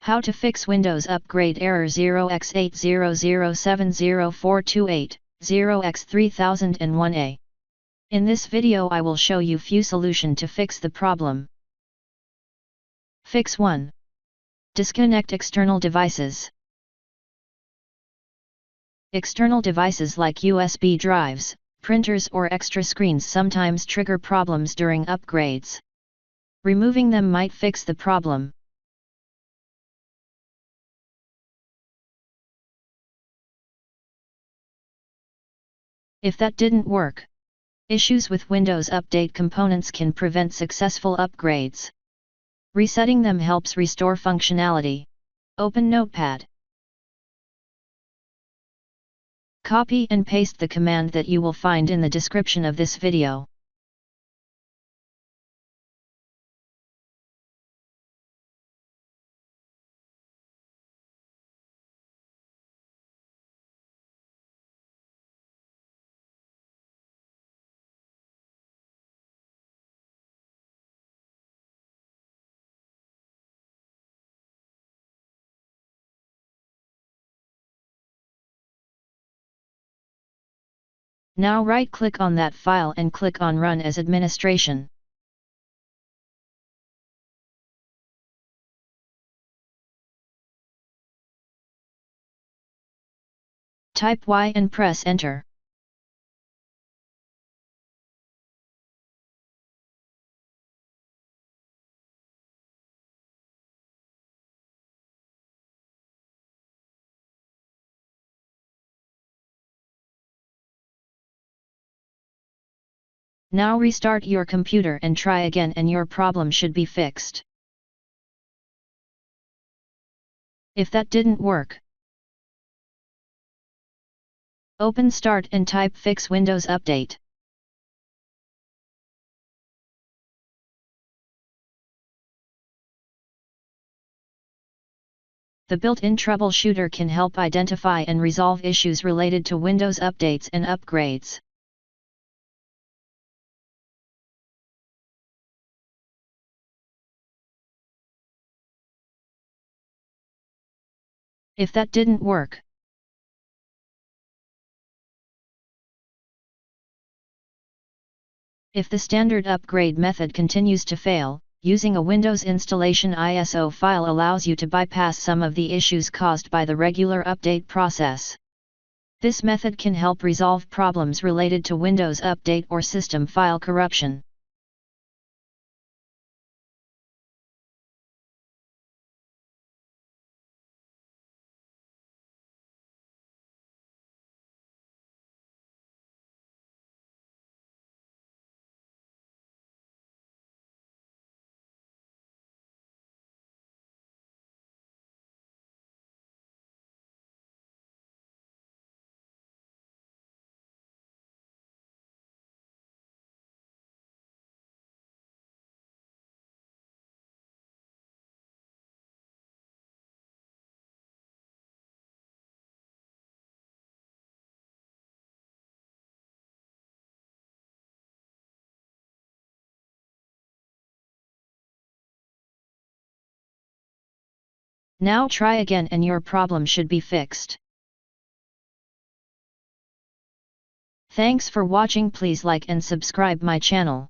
How to fix Windows upgrade error 0x80070428, 0x3001A. In this video I will show you few solution to fix the problem. Fix 1. Disconnect external devices. External devices like USB drives, printers or extra screens sometimes trigger problems during upgrades. Removing them might fix the problem. If that didn't work, issues with Windows Update components can prevent successful upgrades. Resetting them helps restore functionality. Open Notepad. Copy and paste the command that you will find in the description of this video. Now right-click on that file and click on Run as Administration. Type Y and press Enter. Now restart your computer and try again and your problem should be fixed. If that didn't work, open Start and type Fix Windows Update. The built-in troubleshooter can help identify and resolve issues related to Windows updates and upgrades. If that didn't work, if the standard upgrade method continues to fail, using a Windows installation ISO file allows you to bypass some of the issues caused by the regular update process. This method can help resolve problems related to Windows update or system file corruption. Now try again and your problem should be fixed. Thanks for watching. Please like and subscribe my channel.